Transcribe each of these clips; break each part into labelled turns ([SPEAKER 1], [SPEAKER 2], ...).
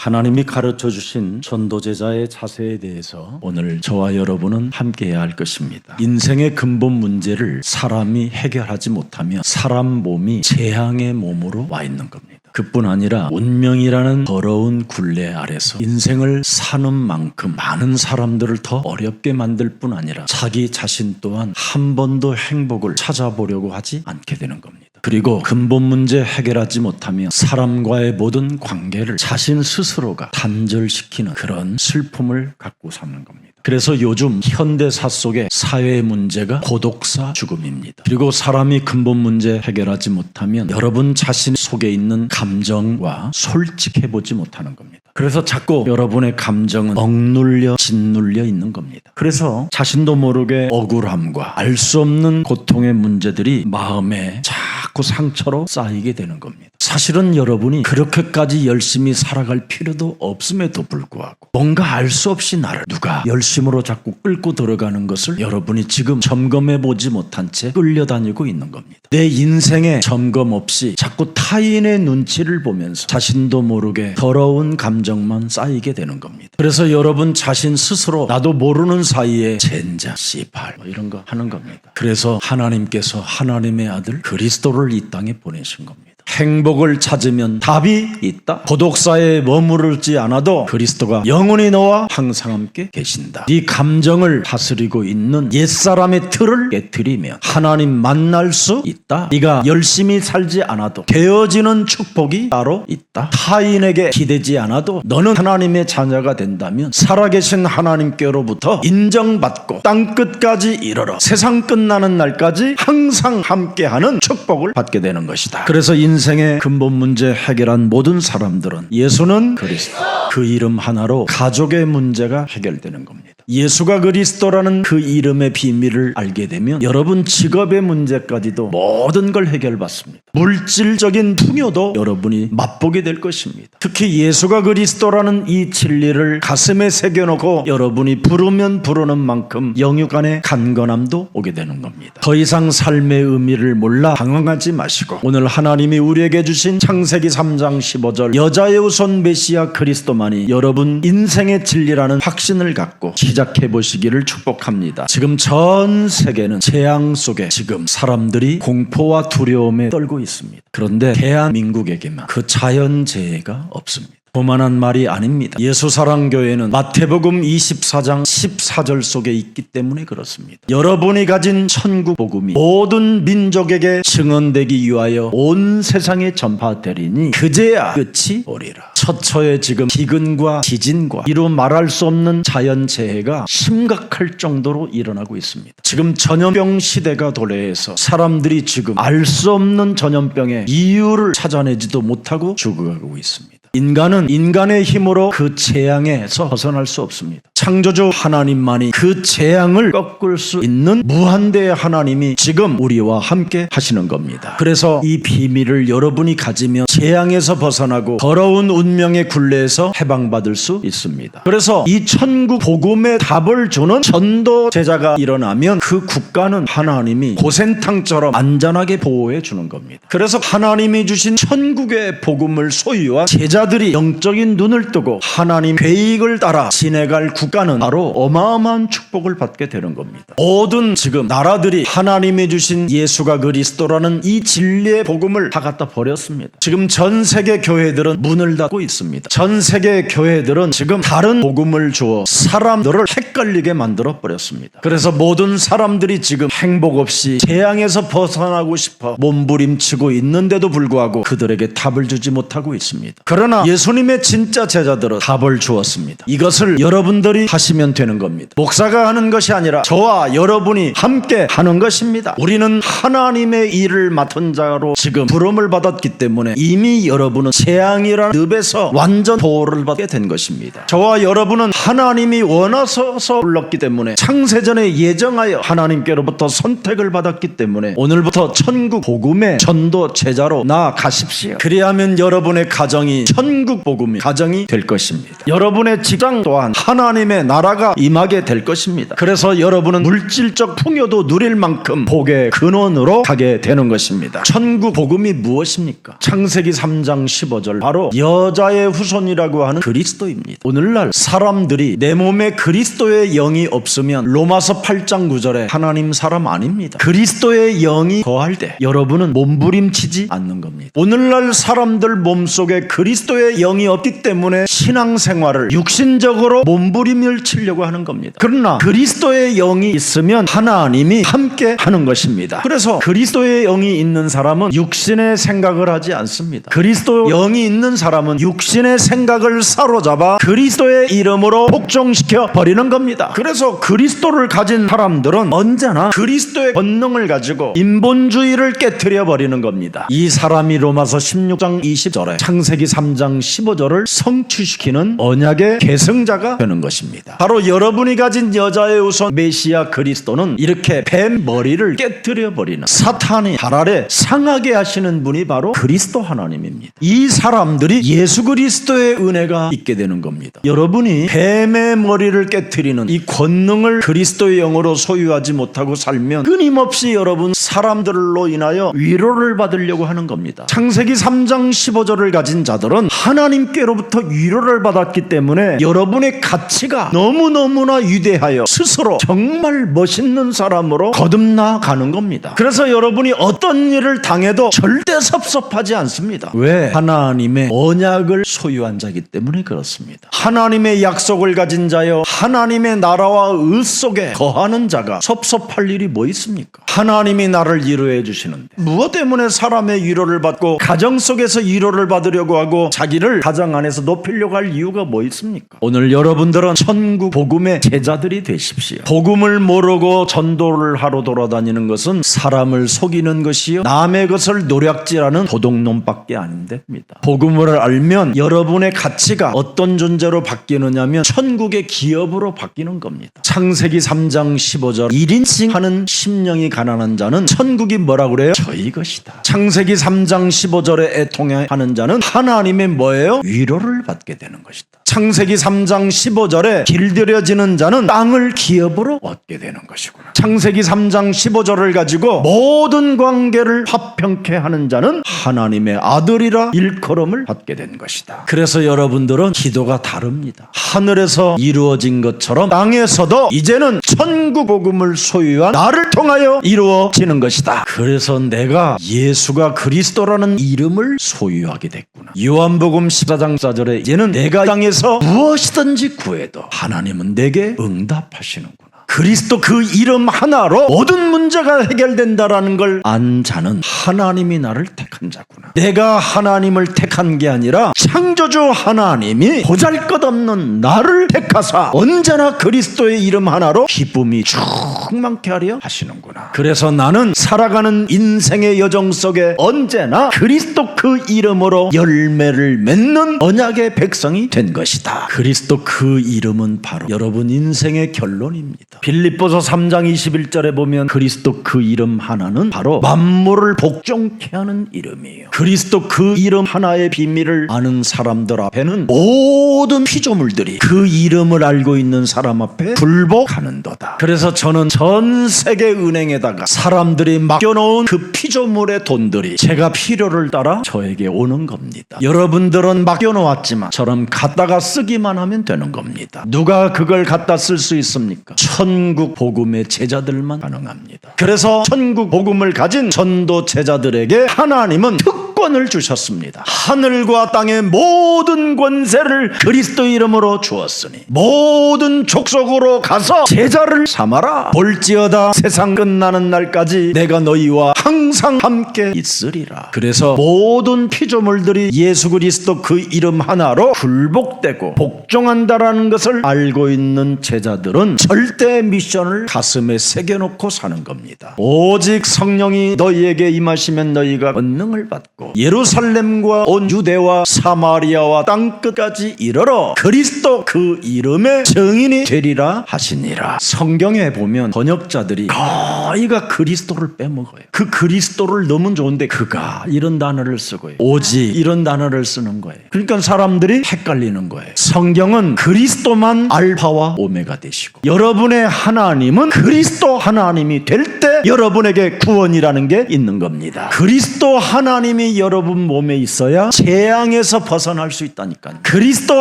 [SPEAKER 1] 하나님이 가르쳐 주신 전도제자의 자세에 대해서 오늘 저와 여러분은 함께해야 할 것입니다. 인생의 근본 문제를 사람이 해결하지 못하면 사람 몸이 재앙의 몸으로 와 있는 겁니다. 그뿐 아니라 운명이라는 더러운 굴레 아래서 인생을 사는 만큼 많은 사람들을 더 어렵게 만들 뿐 아니라 자기 자신 또한 한 번도 행복을 찾아보려고 하지 않게 되는 겁니다. 그리고 근본 문제 해결하지 못하면 사람과의 모든 관계를 자신 스스로가 단절시키는 그런 슬픔을 갖고 사는 겁니다. 그래서 요즘 현대사 속의 사회 문제가 고독사 죽음입니다. 그리고 사람이 근본 문제 해결하지 못하면 여러분 자신 속에 있는 감정과 솔직해보지 못하는 겁니다. 그래서 자꾸 여러분의 감정은 억눌려 짓눌려 있는 겁니다. 그래서 자신도 모르게 억울함과 알 수 없는 고통의 문제들이 마음에 자꾸 상처로 쌓이게 되는 겁니다. 사실은 여러분이 그렇게까지 열심히 살아갈 필요도 없음에도 불구하고 뭔가 알 수 없이 나를 누가 열심으로 자꾸 끌고 들어가는 것을 여러분이 지금 점검해 보지 못한 채 끌려다니고 있는 겁니다. 내 인생에 점검 없이 자꾸 타인의 눈치를 보면서 자신도 모르게 더러운 감정만 쌓이게 되는 겁니다. 그래서 여러분 자신 스스로 나도 모르는 사이에 젠장, 씨발 이런 거 하는 겁니다. 그래서 하나님께서 하나님의 아들 그리스도를 이 땅에 보내신 겁니다. 행복을 찾으면 답이 있다. 고독사에 머무르지 않아도 그리스도가 영원히 너와 항상 함께 계신다. 네 감정을 다스리고 있는 옛사람의 틀을 깨트리면 하나님 만날 수 있다. 네가 열심히 살지 않아도 되어지는 축복이 따로 있다. 타인에게 기대지 않아도 너는 하나님의 자녀가 된다면 살아계신 하나님께로부터 인정받고 땅끝까지 이르러 세상 끝나는 날까지 항상 함께하는 축복을 받게 되는 것이다. 그래서 인생의 근본 문제 해결한 모든 사람들은 예수는 그리스도, 그 이름 하나로 가족의 문제가 해결되는 겁니다. 예수가 그리스도라는 그 이름의 비밀을 알게 되면 여러분 직업의 문제까지도 모든 걸 해결받습니다. 물질적인 풍요도 여러분이 맛보게 될 것입니다. 특히 예수가 그리스도라는 이 진리를 가슴에 새겨놓고 여러분이 부르면 부르는 만큼 영육 안에 간건함도 오게 되는 겁니다. 더 이상 삶의 의미를 몰라 방황하지 마시고 오늘 하나님이 우리에게 주신 창세기 3장 15절 여자의 후손 메시아 그리스도만이 여러분 인생의 진리라는 확신을 갖고 시작해 보시기를 축복합니다. 지금 전 세계는 재앙 속에 지금 사람들이 공포와 두려움에 떨고 있습니다. 그런데 대한민국에게만 그 자연재해가 없습니다. 고만한 말이 아닙니다. 예수사랑교회는 마태복음 24장 14절 속에 있기 때문에 그렇습니다. 여러분이 가진 천국 복음이 모든 민족에게 증언되기 위하여 온 세상에 전파되리니 그제야 끝이 오리라. 처처에 지금 기근과 지진과 이루 말할 수 없는 자연재해가 심각할 정도로 일어나고 있습니다. 지금 전염병 시대가 도래해서 사람들이 지금 알 수 없는 전염병의 이유를 찾아내지도 못하고 죽어가고 있습니다. 인간은 인간의 힘으로 그 재앙에서 벗어날 수 없습니다. 창조주 하나님만이 그 재앙을 꺾을 수 있는 무한대의 하나님이 지금 우리와 함께 하시는 겁니다. 그래서 이 비밀을 여러분이 가지면 재앙에서 벗어나고 더러운 운명의 굴레에서 해방받을 수 있습니다. 그래서 이 천국 복음의 답을 주는 전도 제자가 일어나면 그 국가는 하나님이 고센탕처럼 안전하게 보호해 주는 겁니다. 그래서 하나님이 주신 천국의 복음을 소유한 제자들이 영적인 눈을 뜨고 하나님 계획을 따라 지내갈 국가는 바로 어마어마한 축복을 받게 되는 겁니다. 모든 지금 나라들이 하나님이 주신 예수가 그리스도라는 이 진리의 복음을 다 갖다 버렸습니다. 지금 전 세계 교회들은 문을 닫고 있습니다. 전 세계 교회들은 지금 다른 복음을 주어 사람들을 헷갈리게 만들어 버렸습니다. 그래서 모든 사람들이 지금 행복 없이 재앙에서 벗어나고 싶어 몸부림치고 있는데도 불구하고 그들에게 답을 주지 못하고 있습니다. 그러나 예수님의 진짜 제자들은 답을 주었습니다. 이것을 여러분들이 하시면 되는 겁니다. 목사가 하는 것이 아니라 저와 여러분이 함께 하는 것입니다. 우리는 하나님의 일을 맡은 자로 지금 부름을 받았기 때문에 이미 여러분은 재앙이라는 늪에서 완전 보호를 받게 된 것입니다. 저와 여러분은 하나님이 원하셔서 불렀기 때문에 창세전에 예정하여 하나님께로부터 선택을 받았기 때문에 오늘부터 천국 복음의 전도 제자로 나아가십시오. 그리하면 여러분의 가정이 천국 복음이 가정이 될 것입니다. 여러분의 직장 또한 하나님의 나라가 임하게 될 것입니다. 그래서 여러분은 물질적 풍요도 누릴 만큼 복의 근원으로 가게 되는 것입니다. 천국 복음이 무엇입니까? 창세기 3장 15절, 바로 여자의 후손이라고 하는 그리스도입니다. 오늘날 사람들이 내 몸에 그리스도의 영이 없으면 로마서 8장 9절에 하나님 사람 아닙니다. 그리스도의 영이 거할 때 여러분은 몸부림치지 않는 겁니다. 오늘날 사람들 몸속에 그리스도의 영이 없기 때문에 신앙생활을 육신적으로 몸부림을 치려고 하는 겁니다. 그러나 그리스도의 영이 있으면 하나님이 함께 하는 것입니다. 그래서 그리스도의 영이 있는 사람은 육신의 생각을 하지 않습니다. 그리스도 영이 있는 사람은 육신의 생각을 사로잡아 그리스도의 이름으로 복종시켜 버리는 겁니다. 그래서 그리스도를 가진 사람들은 언제나 그리스도의 권능을 가지고 인본주의를 깨트려 버리는 겁니다. 이 사람이 로마서 16장 20절에 창세기 3장 15절을 성취시키는 언약의 계승자가 되는 것입니다. 바로 여러분이 가진 여자의 후손 메시아 그리스도는 이렇게 뱀 머리를 깨트려 버리는, 사탄이 발 아래 상하게 하시는 분이 바로 그리스도 하나님입니다. 이 사람들이 예수 그리스도의 은혜가 있게 되는 겁니다. 여러분이 뱀의 머리를 깨트리는 이 권능을 그리스도의 영으로 소유하지 못하고 살면 끊임없이 여러분 사람들로 인하여 위로를 받으려고 하는 겁니다. 창세기 3장 15절을 가진 자들은 하나님께로부터 위로를 받았기 때문에 여러분의 가치가 너무너무나 위대하여 스스로 정말 멋있는 사람으로 거듭나가는 겁니다. 그래서 여러분이 어떤 일을 당해도 절대 섭섭하지 않습니다. 왜? 하나님의 언약을 소유한 자이기 때문에 그렇습니다. 하나님의 약속을 가진 자여 하나님의 나라와 의 속에 거하는 자가 섭섭할 일이 뭐 있습니까? 하나님이 나를 위로해 주시는데 무엇 때문에 사람의 위로를 받고 가정 속에서 위로를 받으려고 하고 자기를 가정 안에서 높이려고 할 이유가 뭐 있습니까? 오늘 여러분들은 천국 복음의 제자들이 되십시오. 복음을 모르고 전도를 하러 돌아다니는 것은 사람을 속이는 것이요 남의 것을 노략질하는 도둑놈밖에 안 됩니다. 복음을 알면 여러분의 가치가 어떤 존재로 바뀌느냐면 천국의 기업으로 바뀌는 겁니다. 창세기 3장 15절 1인칭 하는 심령이 가난한 자는 천국이 뭐라고 그래요? 저희 것이다. 창세기 3장 15절에 애통하는 자는 하나님의 뭐예요? 위로를 받게 되는 것이다. 창세기 3장 15절에 길들여지는 자는 땅을 기업으로 얻게 되는 것이구나. 창세기 3장 15절을 가지고 모든 관계를 화평케 하는 자는 하나님의 아들이라 일컬음을 받게 된 것이다. 그래서 여러분들은 기도가 다릅니다. 하늘에서 이루어진 것처럼 땅에서도 이제는 천국 복음을 소유한 나를 통하여 이루어지는 것이다. 그래서 내가 예수가 그리스도라는 이름을 소유하게 됐구나. 요한복음 14장 4절에 이제는 내가 땅에서 무엇이든지 구해도 하나님은 내게 응답하시는구나. 그리스도 그 이름 하나로 모든 문제가 해결된다라는 걸 안 자는 하나님이 나를 택한 자구나. 내가 하나님을 택한 게 아니라 창조주 하나님이 보잘것없는 나를 택하사 언제나 그리스도의 이름 하나로 기쁨이 충만케 하려 하시는구나. 그래서 나는 살아가는 인생의 여정 속에 언제나 그리스도 그 이름으로 열매를 맺는 언약의 백성이 된 것이다. 그리스도 그 이름은 바로 여러분 인생의 결론입니다. 빌립보서 3장 21절에 보면 그리스도 그 이름 하나는 바로 만물을 복종케 하는 이름이에요. 그리스도 그 이름 하나의 비밀을 아는 사람들 앞에는 모든 피조물들이 그 이름을 알고 있는 사람 앞에 굴복하는도다. 그래서 저는 전 세계 은행에다가 사람들이 맡겨놓은 그 피조물의 돈들이 제가 필요를 따라 저에게 오는 겁니다. 여러분들은 맡겨놓았지만 저럼 갖다가 쓰기만 하면 되는 겁니다. 누가 그걸 갖다 쓸 수 있습니까? 천국 복음의 제자들만 가능합니다. 그래서 천국 복음을 가진 전도 제자들에게 하나님은 특권을 주셨습니다. 하늘과 땅의 모든 권세를 그리스도 이름으로 주었으니 모든 족속으로 가서 제자를 삼아라. 볼지어다 세상 끝나는 날까지 내가 너희와 항상 함께 있으리라. 그래서 모든 피조물들이 예수 그리스도 그 이름 하나로 굴복되고 복종한다라는 것을 알고 있는 제자들은 절대 미션을 가슴에 새겨놓고 사는 겁니다. 오직 성령이 너희에게 임하시면 너희가 권능을 받고 예루살렘과 온 유대와 사마리아와 땅끝까지 이르러 그리스도 그 이름의 증인이 되리라 하시니라. 성경에 보면 번역자들이 거의가 그리스도를 빼먹어요. 그 그리스도를 넣으면 좋은데 그가 이런 단어를 쓰고요. 오직 이런 단어를 쓰는 거예요. 그러니까 사람들이 헷갈리는 거예요. 성경은 그리스도만 알파와 오메가 되시고 여러분의 하나님은 그리스도 하나님이 될 때 여러분에게 구원이라는 게 있는 겁니다. 그리스도 하나님이 여러분 몸에 있어야 재앙에서 벗어날 수 있다니까요. 그리스도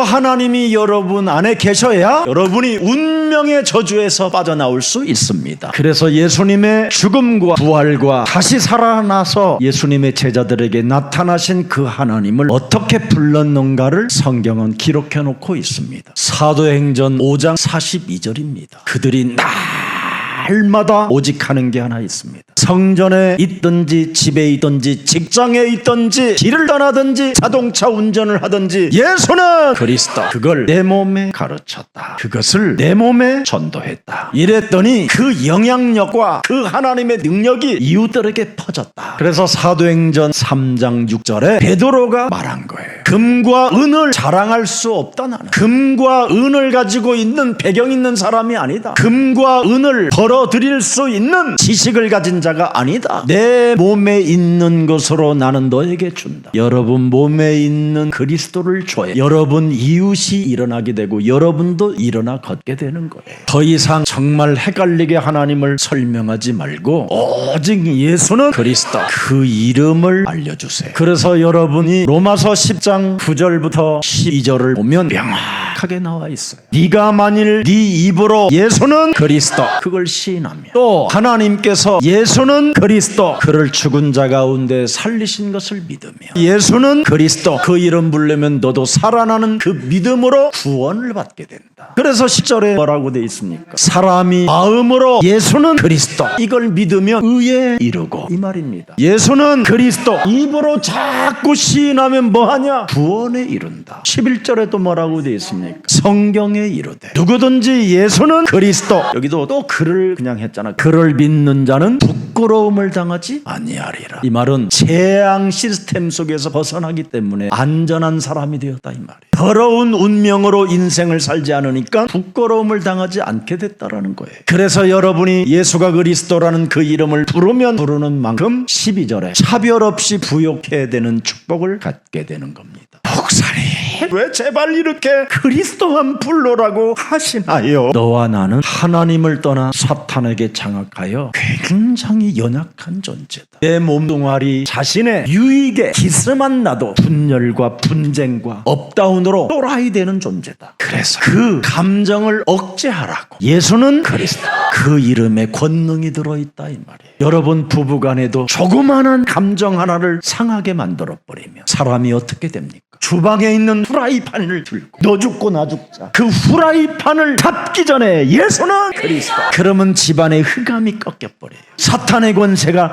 [SPEAKER 1] 하나님이 여러분 안에 계셔야 여러분이 운명의 저주에서 빠져나올 수 있습니다. 그래서 예수님의 죽음과 부활과 다시 살아나서 예수님의 제자들에게 나타나신 그 하나님을 어떻게 불렀는가를 성경은 기록해 놓고 있습니다. 사도행전 5장 42절입니다. 그들이 날마다 오직 하는 게 하나 있습니다. 성전에 있든지 집에 있든지 직장에 있든지 길을 떠나든지 자동차 운전을 하든지 예수는 그리스도, 그걸 내 몸에 가르쳤다. 그것을 내 몸에 전도했다. 이랬더니 그 영향력과 그 하나님의 능력이 이웃들에게 퍼졌다. 그래서 사도행전 3장 6절에 베드로가 말한 거예요. 금과 은을 자랑할 수 없다. 나는 금과 은을 가지고 있는 배경 있는 사람이 아니다. 금과 은을 벌어들일 수 있는 지식을 가진 자가 아니다. 내 몸에 있는 것으로 나는 너에게 준다. 여러분 몸에 있는 그리스도를 줘야 여러분 이웃이 일어나게 되고 여러분도 일어나 걷게 되는 거예요. 더 이상 정말 헷갈리게 하나님을 설명하지 말고 오직 예수는 그리스도, 그 이름을 알려주세요. 그래서 여러분이 로마서 10장 9절부터 12절을 보면 명확하게 나와 있어요. 네가 만일 네 입으로 예수는 그리스도, 그걸 시인하면 또 하나님께서 예수는 그리스도, 그를 죽은 자 가운데 살리신 것을 믿으며 예수는 그리스도, 그 이름 부르면 너도 살아나는 그 믿음으로 구원을 받게 된다. 그래서 10절에 뭐라고 돼 있습니까? 사람이 마음으로 예수는 그리스도, 이걸 믿으면 의에 이르고, 이 말입니다. 예수는 그리스도 입으로 자꾸 시인하면 뭐하냐? 구원에 이른다. 11절에 또 뭐라고 돼 있습니까? 성경에 이르되 누구든지 예수는 그리스도, 여기도 또 그를 그냥 했잖아. 그를 믿는 자는 부끄러움을 당하지 아니하리라. 이 말은 재앙 시스템 속에서 벗어나기 때문에 안전한 사람이 되었다, 이 말이에요. 더러운 운명으로 인생을 살지 않으니까 부끄러움을 당하지 않게 됐다라는 거예요. 그래서 여러분이 예수가 그리스도라는 그 이름을 부르면 부르는 만큼 12절에 차별 없이 부욕해야 되는 축복을 갖게 되는 겁니다. 목사님, 왜 제발 이렇게 그리스도만 불러라고 하시나요? 너와 나는 하나님을 떠나 사탄에게 장악하여 굉장히 연약한 존재다. 내 몸뚱아리 자신의 유익에 기스만 나도 분열과 분쟁과 업다운으로 또라이 되는 존재다. 그래서 그 감정을 억제하라고 예수는 그리스도, 그 이름에 권능이 들어있다, 이 말이에요. 여러분 부부간에도 조그마한 감정 하나를 상하게 만들어버리면 사람이 어떻게 됩니까? 주방에 있는 후라이팬을 들고 너 죽고 나 죽자, 그 후라이팬을 닫기 전에 예수는 그리스도, 그러면 집안의 흑암이 꺾여버려요. 사탄의 권세가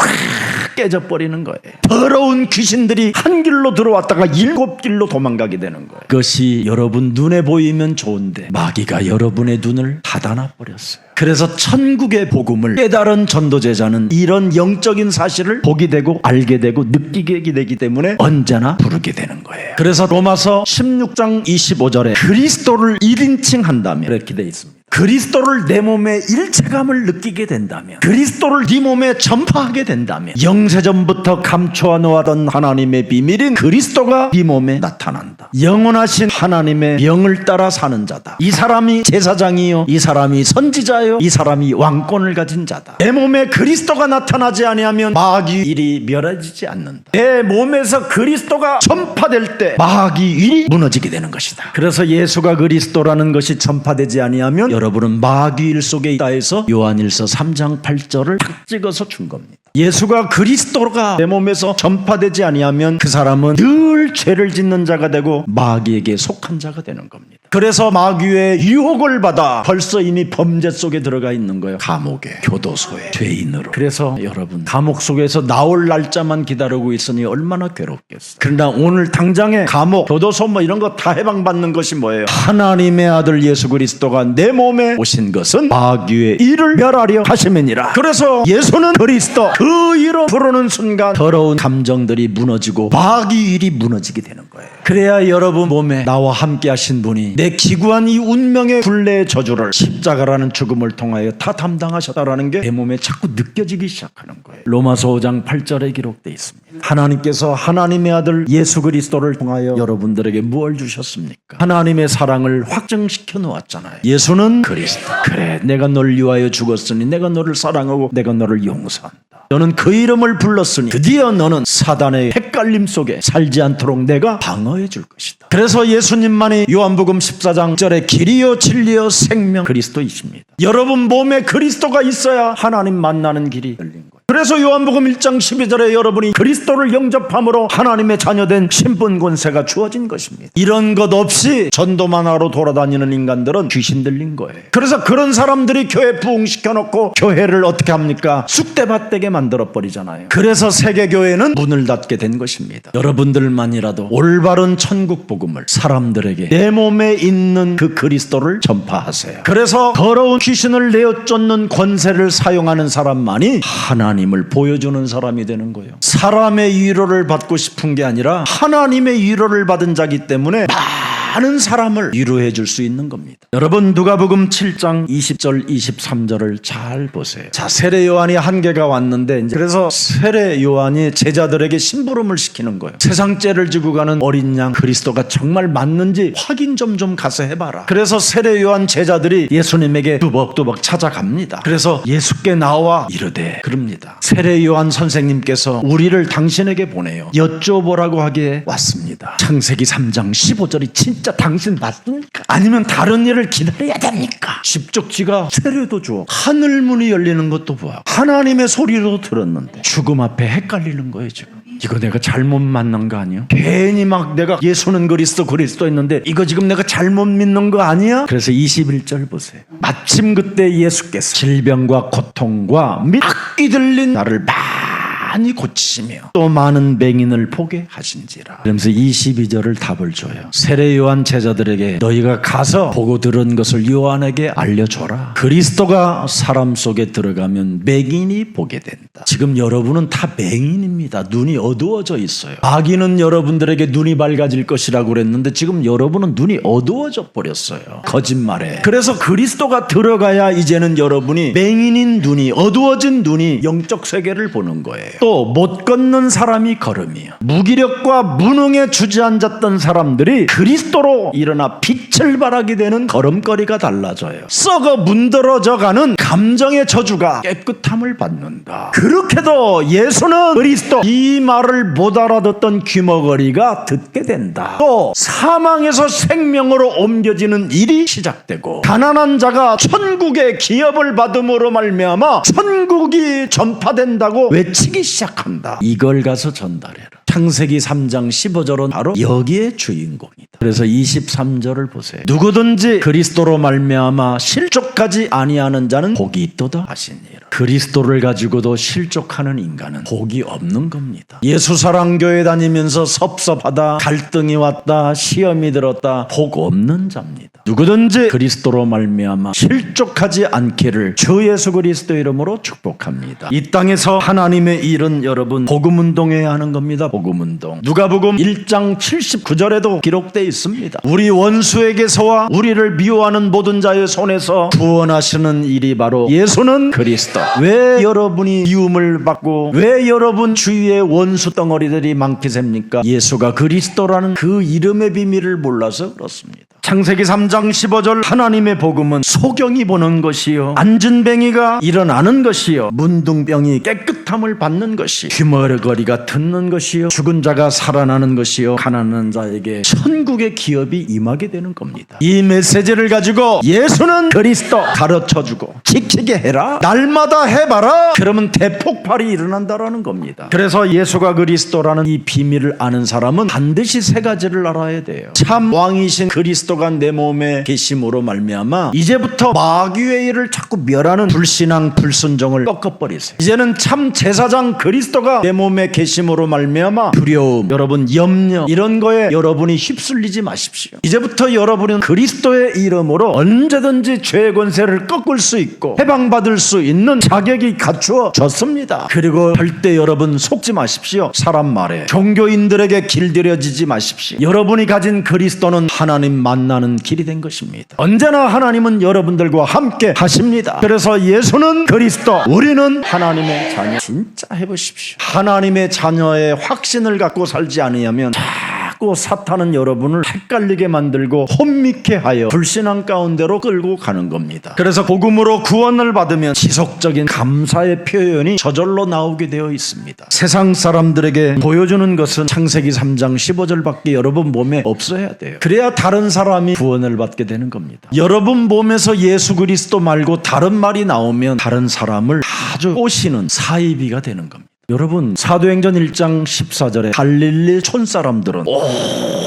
[SPEAKER 1] 깨져버리는 거예요. 더러운 귀신들이 한 길로 들어왔다가 7길로 도망가게 되는 거예요. 그것이 여러분 눈에 보이면 좋은데 마귀가 여러분의 눈을 닫아놔 버렸어요. 그래서 천국의 복음을 깨달은 전도제자는 이런 영적인 사실을 보게 되고 알게 되고 느끼게 되기 때문에 언제나 부르게 되는 거예요. 그래서 로마서 16장 25절에 그리스도를 1인칭 한다면 이렇게 돼 있습니다. 그리스도를 내 몸에 일체감을 느끼게 된다면, 그리스도를 네 몸에 전파하게 된다면 영세전부터 감춰 놓았던 하나님의 비밀인 그리스도가 네 몸에 나타난다. 영원하신 하나님의 명을 따라 사는 자다. 이 사람이 제사장이요, 이 사람이 선지자요, 이 사람이 왕권을 가진 자다. 내 몸에 그리스도가 나타나지 아니하면 마귀 일이 멸해지지 않는다. 내 몸에서 그리스도가 전파될 때 마귀 일이 무너지게 되는 것이다. 그래서 예수가 그리스도라는 것이 전파되지 아니하면 여러분은 마귀일 속에 있다 해서 요한일서 3장 8절을 탁 찍어서 준 겁니다. 예수가 그리스도가 내 몸에서 전파되지 아니하면 그 사람은 늘 죄를 짓는 자가 되고 마귀에게 속한 자가 되는 겁니다. 그래서 마귀의 유혹을 받아 벌써 이미 범죄 속에 들어가 있는 거예요. 감옥에, 교도소에, 죄인으로. 그래서 여러분 감옥 속에서 나올 날짜만 기다리고 있으니 얼마나 괴롭겠어요. 그러나 오늘 당장에 감옥, 교도소 뭐 이런 거 다 해방받는 것이 뭐예요? 하나님의 아들 예수 그리스도가 내 몸에 오신 것은 마귀의 일을 멸하려 하심이니라. 그래서 예수는 그리스도, 그 그 이름 부르는 순간 더러운 감정들이 무너지고 마귀일이 무너지게 되는 거예요. 그래야 여러분 몸에 나와 함께 하신 분이 내 기구한 이 운명의 굴레의 저주를 십자가라는 죽음을 통하여 다 담당하셨다라는 게 내 몸에 자꾸 느껴지기 시작하는 거예요. 로마서 5장 8절에 기록되어 있습니다. 하나님께서 하나님의 아들 예수 그리스도를 통하여 여러분들에게 무엇을 주셨습니까? 하나님의 사랑을 확증시켜 놓았잖아요. 예수는 그리스도. 그래, 내가 널 위하여 죽었으니 내가 너를 사랑하고 내가 너를 용서한다. 너는 그 이름을 불렀으니 드디어 너는 사단의 헷갈림 속에 살지 않도록 내가 방어해 줄 것이다. 그래서 예수님만이 요한복음 14장 1절에 길이요 진리요 생명 그리스도이십니다. 여러분 몸에 그리스도가 있어야 하나님 만나는 길이 열린 거예요. 그래서 요한복음 1장 12절에 여러분이 그리스도를 영접함으로 하나님의 자녀된 신분 권세가 주어진 것입니다. 이런 것 없이 전도만 하러 돌아다니는 인간들은 귀신 들린 거예요. 그래서 그런 사람들이 교회 부흥시켜놓고 교회를 어떻게 합니까? 쑥대밭되게 만들어버리잖아요. 그래서 세계교회는 문을 닫게 된 것입니다. 여러분들만이라도 올바른 천국 복음을 사람들에게 내 몸에 있는 그 그리스도를 전파하세요. 그래서 더러운 귀신을 내어 쫓는 권세를 사용하는 사람만이 하나님을 보여주는 사람이 되는 거예요. 사람의 위로를 받고 싶은 게 아니라 하나님의 위로를 받은 자기 때문에 많은 사람을 위로해 줄 수 있는 겁니다. 여러분 누가복음 7장 20절 23절을 잘 보세요. 자, 세례 요한이 한계가 왔는데 이제 그래서 세례 요한이 제자들에게 심부름을 시키는 거예요. 세상 죄를 지고 가는 어린 양 그리스도가 정말 맞는지 확인 좀 가서 해봐라. 그래서 세례 요한 제자들이 예수님에게 두벅두벅 찾아갑니다. 그래서 예수께 나와 이르되 그럽니다. 세례 요한 선생님께서 우리를 당신에게 보내요. 여쭤보라고 하기에 왔습니다. 창세기 3장 15절이 진짜 당신 맞습니까? 아니면 다른 일을 기다려야 됩니까? 집적지가 세례도 줘. 하늘문이 열리는 것도 보아. 하나님의 소리도 들었는데 죽음 앞에 헷갈리는 거예요 지금. 이거 내가 잘못 만난 거 아니야? 괜히 막 내가 예수는 그리스도 했는데 이거 지금 내가 잘못 믿는 거 아니야? 그래서 21절 보세요. 마침 그때 예수께서 질병과 고통과 및 악귀 들린 나를 많이 고치시며 또 많은 맹인을 보게 하신지라. 그러면서 22절을 답을 줘요. 세례 요한 제자들에게 너희가 가서 보고 들은 것을 요한에게 알려줘라. 그리스도가 사람 속에 들어가면 맹인이 보게 된다. 지금 여러분은 다 맹인입니다. 눈이 어두워져 있어요. 마귀는 여러분들에게 눈이 밝아질 것이라고 그랬는데 지금 여러분은 눈이 어두워져 버렸어요. 거짓말에. 그래서 그리스도가 들어가야 이제는 여러분이 맹인인 눈이 어두워진 눈이 영적 세계를 보는 거예요. 또 못 걷는 사람이 걸으며 무기력과 무능에 주저앉았던 사람들이 그리스도로 일어나 빛을 발하게 되는 걸음걸이가 달라져요. 썩어 문드러져가는 감정의 저주가 깨끗함을 받는다. 그렇게도 예수는 그리스도 이 말을 못 알아듣던 귀머거리가 듣게 된다. 또 사망에서 생명으로 옮겨지는 일이 시작되고 가난한 자가 천국의 기업을 받음으로 말미암아 천국이 전파된다고 외치기 시작한다. 이걸 가서 전달해라. 창세기 3장 15절은 바로 여기에 주인공이다. 그래서 23절을 보세요. 누구든지 그리스도로 말미암아 실족하지 아니하는 자는 복이 있도다 하시니라. 그리스도를 가지고도 실족하는 인간은 복이 없는 겁니다. 예수사랑교회 다니면서 섭섭하다, 갈등이 왔다, 시험이 들었다, 복 없는 자입니다. 누구든지 그리스도로 말미암아 실족하지 않기를 주 예수 그리스도 이름으로 축복합니다. 이 땅에서 하나님의 일은 여러분 복음운동해야 하는 겁니다. 복음운동. 누가복음 1장 79절에도 기록되어 있습니다. 우리 원수에게서와 우리를 미워하는 모든 자의 손에서 구원하시는 일이 바로 예수는 그리스도. 왜 여러분이 미움을 받고 왜 여러분 주위에 원수 덩어리들이 많게 셉니까? 예수가 그리스도라는 그 이름의 비밀을 몰라서 그렇습니다. 창세기 3장 15절 하나님의 복음은 소경이 보는 것이요 앉은 뱅이가 일어나는 것이요 문둥병이 깨끗함을 받는 것이 귀머거리가 듣는 것이요 죽은 자가 살아나는 것이요 가난한 자에게 천국의 기업이 임하게 되는 겁니다. 이 메시지를 가지고 예수는 그리스도 가르쳐주고 지키게 해라, 날마다 해봐라, 그러면 대폭발이 일어난다라는 겁니다. 그래서 예수가 그리스도라는 이 비밀을 아는 사람은 반드시 세 가지를 알아야 돼요. 참 왕이신 그리스도 그리스도가 내 몸에 계심으로 말미암아 이제부터 마귀의 일을 자꾸 멸하는 불신앙 불순종을 꺾어버리세요. 이제는 참 제사장 그리스도가 내 몸에 계심으로 말미암아 두려움, 여러분 염려 이런 거에 여러분이 휩쓸리지 마십시오. 이제부터 여러분은 그리스도의 이름으로 언제든지 죄의 권세를 꺾을 수 있고 해방받을 수 있는 자격이 갖추어졌습니다. 그리고 절대 여러분 속지 마십시오. 사람 말에 종교인들에게 길들여지지 마십시오. 여러분이 가진 그리스도는 하나님 만나는 길이 된 것입니다. 언제나 하나님은 여러분들과 함께 하십니다. 그래서 예수는 그리스도, 우리는 하나님의 자녀. 진짜 해보십시오. 하나님의 자녀의 확신을 갖고 살지 않으면 자꾸 사탄은 여러분을 헷갈리게 만들고 혼미케 하여 불신앙 가운데로 끌고 가는 겁니다. 그래서 복음으로 구원을 받으면 지속적인 감사의 표현이 저절로 나오게 되어 있습니다. 세상 사람들에게 보여주는 것은 창세기 3장 15절밖에 여러분 몸에 없어야 돼요. 그래야 다른 사람이 구원을 받게 되는 겁니다. 여러분 몸에서 예수 그리스도 말고 다른 말이 나오면 다른 사람을 아주 꼬시는 사이비가 되는 겁니다. 여러분 사도행전 1장 14절에 갈릴리 촌사람들은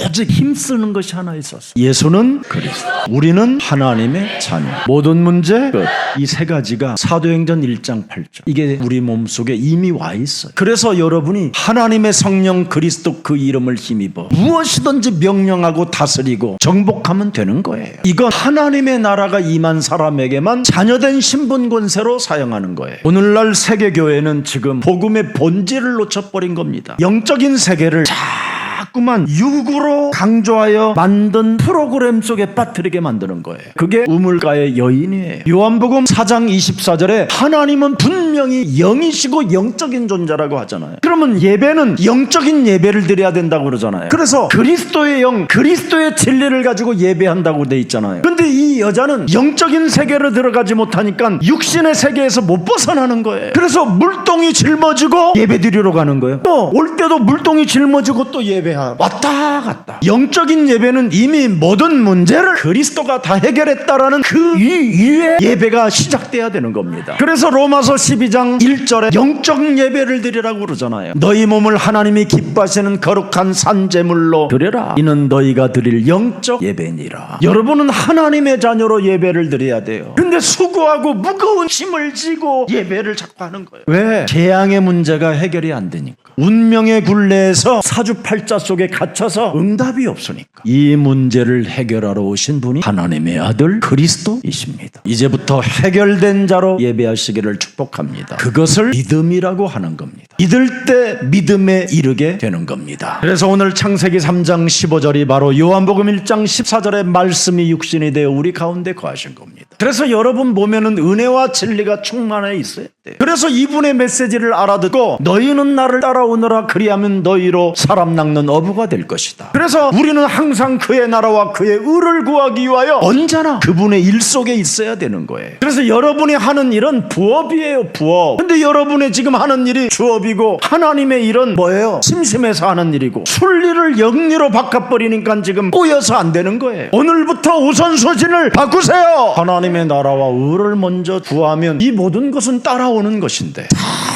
[SPEAKER 1] 오직 힘쓰는 것이 하나 있었어요. 예수는 그리스도, 우리는 하나님의 자녀. 모든 문제 끝. 이 세 가지가 사도행전 1장 8절 이게 우리 몸속에 이미 와 있어요. 그래서 여러분이 하나님의 성령 그리스도 그 이름을 힘입어 무엇이든지 명령하고 다스리고 정복하면 되는 거예요. 이건 하나님의 나라가 임한 사람에게만 자녀된 신분 권세로 사용하는 거예요. 오늘날 세계교회는 지금 복음의 본질을 놓쳐버린 겁니다. 영적인 세계를 자꾸만 육으로 강조하여 만든 프로그램 속에 빠뜨리게 만드는 거예요. 그게 우물가의 여인이에요. 요한복음 4장 24절에 하나님은 분명히 영이시고 영적인 존재라고 하잖아요. 그러면 예배는 영적인 예배를 드려야 된다고 그러잖아요. 그래서 그리스도의 영, 그리스도의 진리를 가지고 예배한다고 돼 있잖아요. 근데 이 여자는 영적인 세계로 들어가지 못하니까 육신의 세계에서 못 벗어나는 거예요. 그래서 물동이 짊어지고 예배 드리러 가는 거예요. 또 올 때도 물동이 짊어지고 또 예배하고 왔다 갔다. 영적인 예배는 이미 모든 문제를 그리스도가 다 해결했다라는 그 이후에 예배가 시작돼야 되는 겁니다. 그래서 로마서 12장 1절에 영적 예배를 드리라고 그러잖아요. 너희 몸을 하나님이 기뻐하시는 거룩한 산제물로 드려라. 이는 너희가 드릴 영적 예배니라. 여러분은 하나님의 자녀로 예배를 드려야 돼요. 근데 수고하고 무거운 짐을 지고 예배를 자꾸 하는 거예요. 왜? 재앙의 문제가 해결이 안 되니까. 운명의 굴레에서 사주팔자 속에 갇혀서 응답이 없으니까. 이 문제를 해결하러 오신 분이 하나님의 아들 그리스도이십니다. 이제부터 해결된 자로 예배하시기를 축복합니다. 그것을 믿음이라고 하는 겁니다. 믿을 때 믿음에 이르게 되는 겁니다. 그래서 오늘 창세기 3장 15절이 바로 요한복음 1장 14절의 말씀이 육신이 되어 우리 가운데 거하신 겁니다. 그래서 여러분 보면은 은혜와 진리가 충만해 있어야 돼요. 그래서 이분의 메시지를 알아듣고 너희는 나를 따라오너라 그리하면 너희로 사람 낚는 어부가 될 것이다. 그래서 우리는 항상 그의 나라와 그의 의를 구하기 위하여 언제나 그분의 일 속에 있어야 되는 거예요. 그래서 여러분이 하는 일은 부업이에요, 부업. 근데 여러분이 지금 하는 일이 주업이고 하나님의 일은 뭐예요? 심심해서 하는 일이고 순리를 영리로 바꿔버리니까 지금 꼬여서 안 되는 거예요. 오늘부터 우선순위를 바꾸세요. 하나님의 나라와 의를 먼저 구하면 이 모든 것은 따라오는 것인데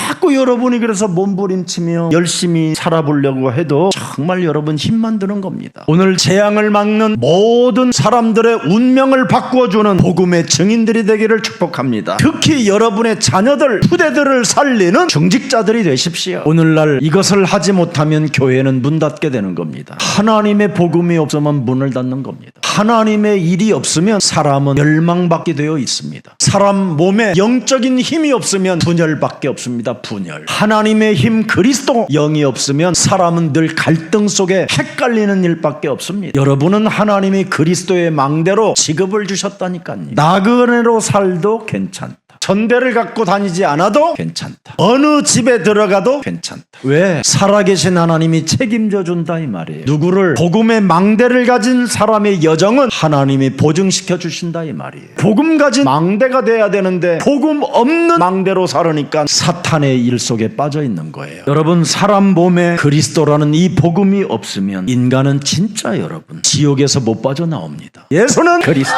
[SPEAKER 1] 자꾸 여러분이 그래서 몸부림치며 열심히 살아보려고 해도 정말 여러분 힘만 드는 겁니다. 오늘 재앙을 막는 모든 사람들의 운명을 바꾸어주는 복음의 증인들이 되기를 축복합니다. 특히 여러분의 자녀들, 후대들을 살리는 중직자들이 되십시오. 오늘날 이것을 하지 못하면 교회는 문 닫게 되는 겁니다. 하나님의 복음이 없으면 문을 닫는 겁니다. 하나님의 일이 없으면 사람은 멸망받게 되어 있습니다. 사람 몸에 영적인 힘이 없으면 분열밖에 없습니다. 분열. 하나님의 힘 그리스도 영이 없으면 사람은 늘 갈등 속에 헷갈리는 일밖에 없습니다. 여러분은 하나님이 그리스도의 망대로 직업을 주셨다니까요. 나그네로 살도 괜찮다. 전대를 갖고 다니지 않아도 괜찮다. 어느 집에 들어가도 괜찮다. 왜? 살아계신 하나님이 책임져 준다 이 말이에요. 누구를? 복음의 망대를 가진 사람의 여정은 하나님이 보증시켜 주신다 이 말이에요. 복음 가진 망대가 돼야 되는데 복음 없는 망대로 살으니까 사탄의 일 속에 빠져 있는 거예요. 여러분 사람 몸에 그리스도라는 이 복음이 없으면 인간은 진짜 여러분 지옥에서 못 빠져나옵니다. 예수는 그리스도,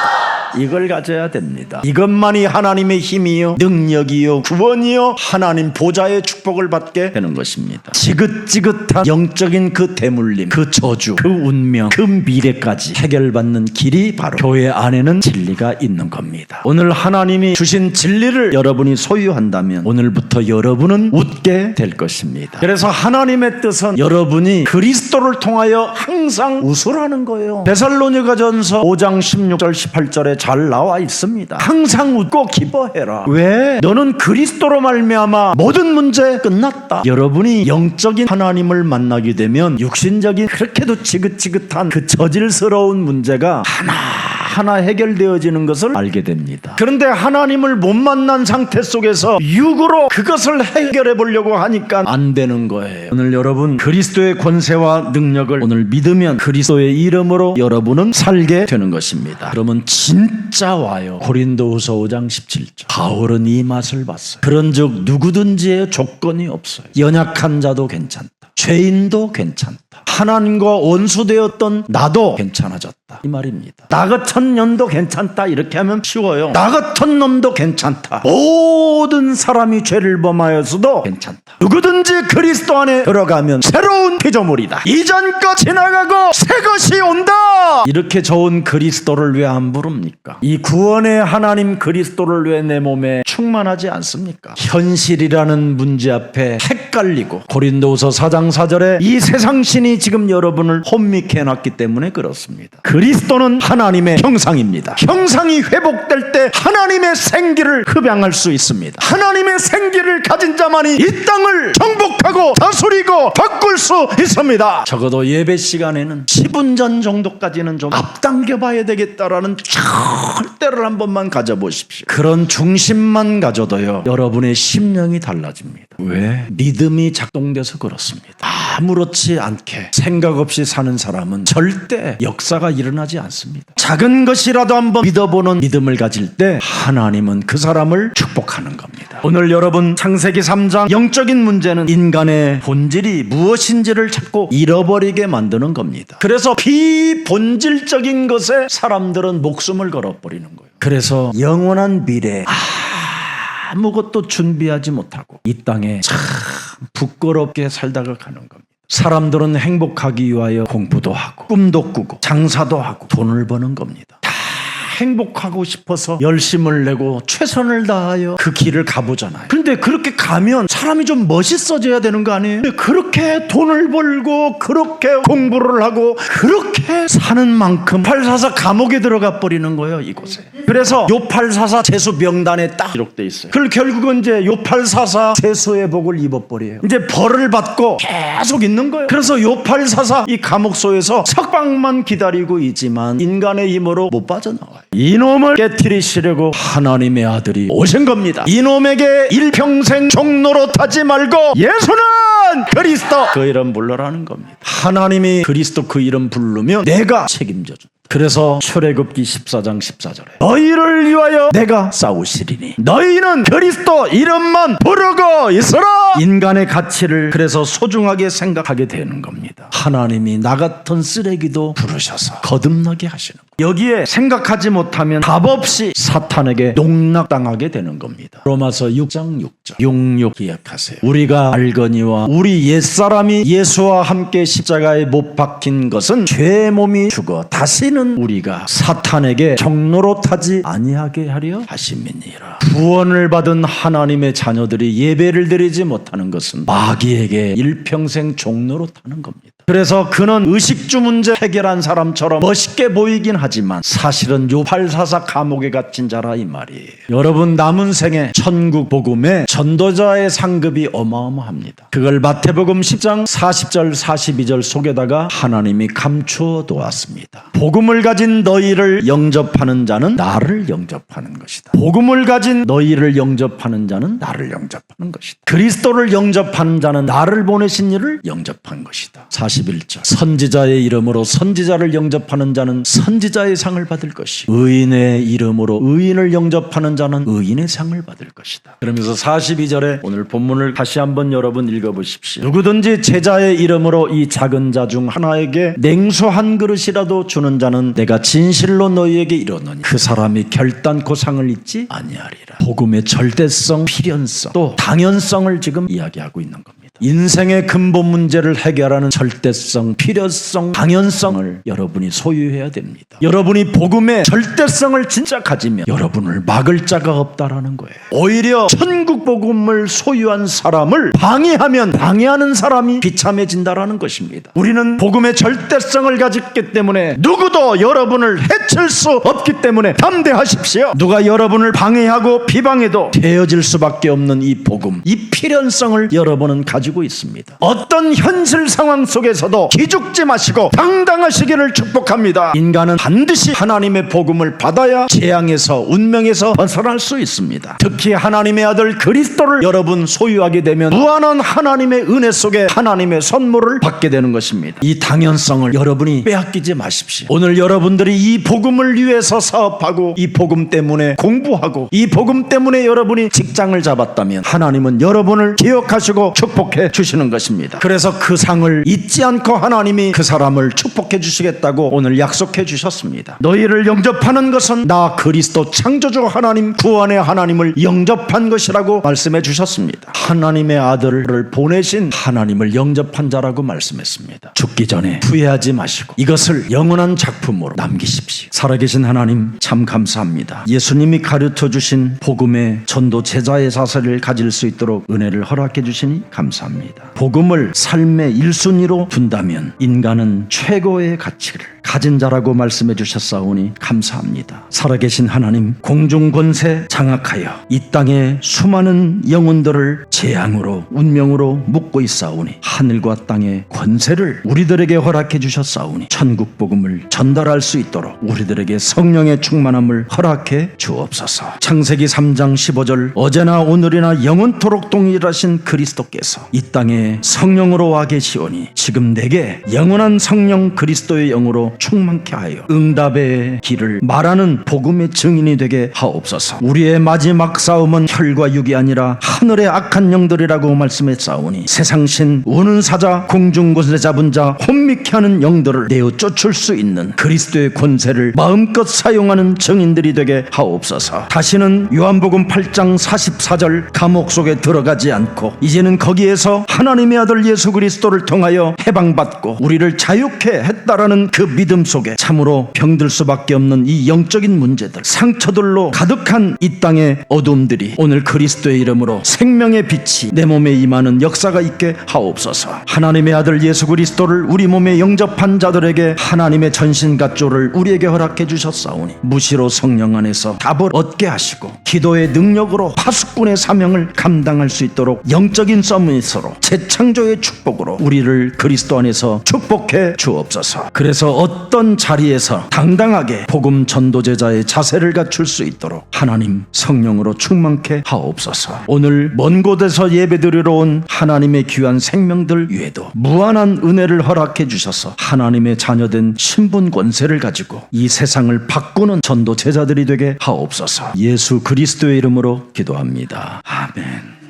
[SPEAKER 1] 이걸 가져야 됩니다. 이것만이 하나님의 힘이요, 능력이요, 구원이요, 하나님 보좌의 축복을 받게 되는 것입니다. 지긋지긋한 영적인 그 대물림, 그 저주, 그 운명, 그 미래까지 해결받는 길이 바로 교회 안에는 진리가 있는 겁니다. 오늘 하나님이 주신 진리를 여러분이 소유한다면 오늘부터 여러분은 웃게 될 것입니다. 그래서 하나님의 뜻은 여러분이 그리스도를 통하여 항상 웃으라는 거예요. 데살로니가전서 5장 16절 18절에 잘 나와 있습니다. 항상 웃고 기뻐해라. 왜? 너는 그리스도로 말미암아 모든 문제 끝났다. 여러분이 영적인 하나님을 만나게 되면 육신적인 그렇게도 지긋지긋한 그 저질스러운 문제가 하나 해결되어지는 것을 알게 됩니다. 그런데 하나님을 못 만난 상태 속에서 육으로 그것을 해결해 보려고 하니까 안 되는 거예요. 오늘 여러분 그리스도의 권세와 능력을 오늘 믿으면 그리스도의 이름으로 여러분은 살게 되는 것입니다. 그러면 진짜 와요. 고린도후서 5장 17절. 바울은 이 맛을 봤어요. 그런즉 누구든지의 조건이 없어요. 연약한 자도 괜찮다. 죄인도 괜찮다. 하나님과 원수되었던 나도 괜찮아졌다. 이 말입니다. 나 같은 년도 괜찮다. 이렇게 하면 쉬워요. 나 같은 놈도 괜찮다. 모든 사람이 죄를 범하여서도 괜찮다. 누구든지 그리스도 안에 들어가면 새로운 피조물이다. 이전 것 지나가고 새 것이 온다. 이렇게 좋은 그리스도를 왜 안 부릅니까? 이 구원의 하나님 그리스도를 왜 내 몸에 충만하지 않습니까? 현실이라는 문제 앞에 헷갈리고 고린도후서 4장 4절에 이 세상 신이 지금 여러분을 혼미케 해놨기 때문에 그렇습니다. 그리스도는 하나님의 형상입니다. 형상이 회복될 때 하나님의 생기를 흡양할 수 있습니다. 하나님의 생기를 가진 자만이 이 땅을 정복하고 다스리고 바꿀 수 있습니다. 적어도 예배 시간에는 10분 전 정도까지는 좀 앞당겨 봐야 되겠다라는 절대를 한 번만 가져보십시오. 그런 중심만 가져도요 여러분의 심령이 달라집니다. 왜? 믿음이 작동돼서 그렇습니다. 아무렇지 않게 생각 없이 사는 사람은 절대 역사가 일어나지 않습니다. 작은 것이라도 한번 믿어보는 믿음을 가질 때 하나님은 그 사람을 축복하는 겁니다. 오늘 여러분 창세기 3장 영적인 문제는 인간의 본질이 무엇인지를 자꾸 잃어버리게 만드는 겁니다. 그래서 비본질적인 것에 사람들은 목숨을 걸어버리는 거예요. 그래서 영원한 미래 아무것도 준비하지 못하고 이 땅에 참 부끄럽게 살다가 가는 겁니다. 사람들은 행복하기 위하여 공부도 하고 꿈도 꾸고 장사도 하고 돈을 버는 겁니다. 다 행복하고 싶어서 열심을 내고 최선을 다하여 그 길을 가보잖아요. 그런데 그렇게 가면 사람이 좀 멋있어져야 되는 거 아니에요? 그렇게 돈을 벌고 그렇게 공부를 하고 그렇게 사는 만큼 844 감옥에 들어가 버리는 거예요, 이곳에. 그래서 요844 재수 명단에 딱 기록돼 있어요. 그걸 결국은 이제 요844 재수의 복을 입어버려요. 이제 벌을 받고 계속 있는 거예요. 그래서 요844 이 감옥소에서 석방만 기다리고 있지만 인간의 힘으로 못 빠져나와요. 이놈을 깨트리시려고 하나님의 아들이 오신 겁니다. 이놈에게 일평생 종로로 타지 말고 예수는 그리스도 그 이름 불러라는 겁니다. 하나님이 그리스도 그 이름 부르면 내가 책임져준다. 그래서 출애굽기 14장 14절에 너희를 위하여 내가 싸우시리니 너희는 그리스도 이름만 부르고 있어라. 인간의 가치를 그래서 소중하게 생각하게 되는 겁니다. 하나님이 나 같은 쓰레기도 부르셔서 거듭나게 하시는 거예요. 여기에 생각하지 못하면 답 없이 사탄에게 농락당하게 되는 겁니다. 로마서 6장 6절 66 기억하세요. 우리가 알거니와 우리 옛사람이 예수와 함께 십자가에 못 박힌 것은 죄의 몸이 죽어 다시는 우리가 사탄에게 종로로 타지 아니하게 하려 하심이니라. 구원을 받은 하나님의 자녀들이 예배를 드리지 못하는 것은 마귀에게 일평생 종로로 타는 겁니다. 그래서 그는 의식주 문제 해결한 사람처럼 멋있게 보이긴 하지만 사실은 요844 감옥에 갇힌 자라 이 말이에요. 여러분 남은 생에 천국 복음에 전도자의 상급이 어마어마합니다. 그걸 마태복음 10장 40절 42절 속에다가 하나님이 감추어 두었습니다. 복음을 가진 너희를 영접하는 자는 나를 영접하는 것이다. 복음을 가진 너희를 영접하는 자는 나를 영접하는 것이다. 그리스도를 영접하는 자는 나를 보내신 이를 영접한 것이다. 41절 선지자의 이름으로 선지자를 영접하는 자는 선지자의 상을 받을 것이 의인의 이름으로 의인을 영접하는 자는 의인의 상을 받을 것이다. 그러면서 42절에 오늘 본문을 다시 한번 여러분 읽어보십시오. 누구든지 제자의 이름으로 이 작은 자 중 하나에게 냉수 한 그릇이라도 주는 자는 내가 진실로 너희에게 이르노니 그 사람이 결단코 상을 잊지 아니하리라. 복음의 절대성, 필연성, 또 당연성을 지금 이야기하고 있는 겁니다. 인생의 근본 문제를 해결하는 절대성, 필요성, 당연성을 여러분이 소유해야 됩니다. 여러분이 복음의 절대성을 진짜 가지면 여러분을 막을 자가 없다라는 거예요. 오히려 천국 복음을 소유한 사람을 방해하면 방해하는 사람이 비참해진다라는 것입니다. 우리는 복음의 절대성을 가졌기 때문에 누구도 여러분을 해칠 수 없기 때문에 담대하십시오. 누가 여러분을 방해하고 비방해도 되어질 수밖에 없는 이 복음, 이 필연성을 여러분은 가지고 있습니다. 어떤 현실 상황 속에서도 기죽지 마시고 당당하시기를 축복합니다. 인간은 반드시 하나님의 복음을 받아야 재앙에서 운명에서 벗어날 수 있습니다. 특히 하나님의 아들 그리스도를 여러분 소유하게 되면 무한한 하나님의 은혜 속에 하나님의 선물을 받게 되는 것입니다. 이 당연성을 여러분이 빼앗기지 마십시오. 오늘 여러분들이 이 복음을 위해서 사업하고 이 복음 때문에 공부하고 이 복음 때문에 여러분이 직장을 잡았다면 하나님은 여러분을 기억하시고 축복해 주시는 것입니다. 그래서 그 상을 잊지 않고 하나님이 그 사람을 축복해 주시겠다고 오늘 약속해 주셨습니다. 너희를 영접하는 것은 나 그리스도 창조주 하나님 구원의 하나님을 영접한 것이라고 말씀해 주셨습니다. 하나님의 아들을 보내신 하나님을 영접한 자라고 말씀했습니다. 죽기 전에 후회하지 마시고 이것을 영원한 작품으로 남기십시오. 살아계신 하나님 참 감사합니다. 예수님이 가르쳐 주신 복음의 전도 제자의 자세를 가질 수 있도록 은혜를 허락해 주시니 감사합니다. 복음을 삶의 1순위로 둔다면 인간은 최고의 가치를 가진 자라고 말씀해 주셨사오니 감사합니다. 살아계신 하나님 공중권세 장악하여 이 땅의 수많은 영혼들을 재앙으로 운명으로 묶고 있사오니 하늘과 땅의 권세를 우리들에게 허락해 주셨사오니 천국 복음을 전달할 수 있도록 우리들에게 성령의 충만함을 허락해 주옵소서. 창세기 3장 15절 어제나 오늘이나 영원토록 동일하신 그리스도께서 이 땅에 성령으로 와 계시오니 지금 내게 영원한 성령 그리스도의 영으로 충만케 하여 응답의 길을 말하는 복음의 증인이 되게 하옵소서. 우리의 마지막 싸움은 혈과 육이 아니라 하늘의 악한 영들이라고 말씀했사오니 세상신 우는 사자 공중곳에 잡은 자 혼미케 하는 영들을 내어 쫓을 수 있는 그리스도의 권세를 마음껏 사용하는 증인들이 되게 하옵소서. 다시는 요한복음 8장 44절 감옥 속에 들어가지 않고 이제는 거기에서 하나님의 아들 예수 그리스도를 통하여 해방받고 우리를 자유케 했다라는 그 믿음 속에 참으로 병들 수밖에 없는 이 영적인 문제들, 상처들로 가득한 이 땅의 어둠들이 오늘 그리스도의 이름으로 생명의 빛이 내 몸에 임하는 역사가 있게 하옵소서. 하나님의 아들 예수 그리스도를 우리 몸에 영접한 자들에게 하나님의 전신갑주를 우리에게 허락해 주셨사오니 무시로 성령 안에서 답을 얻게 하시고 기도의 능력으로 파수꾼의 사명을 감당할 수 있도록 영적인 서밋으로 재창조의 축복으로 우리를 그리스도 안에서 축복해 주옵소서. 그래서 어떤 자리에서 당당하게 복음 전도제자의 자세를 갖출 수 있도록 하나님 성령으로 충만케 하옵소서. 오늘 먼 곳에서 예배드리러 온 하나님의 귀한 생명들 위에도 무한한 은혜를 허락해 주셔서 하나님의 자녀된 신분 권세를 가지고 이 세상을 바꾸는 전도제자들이 되게 하옵소서. 예수 그리스도의 이름으로 기도합니다. 아멘.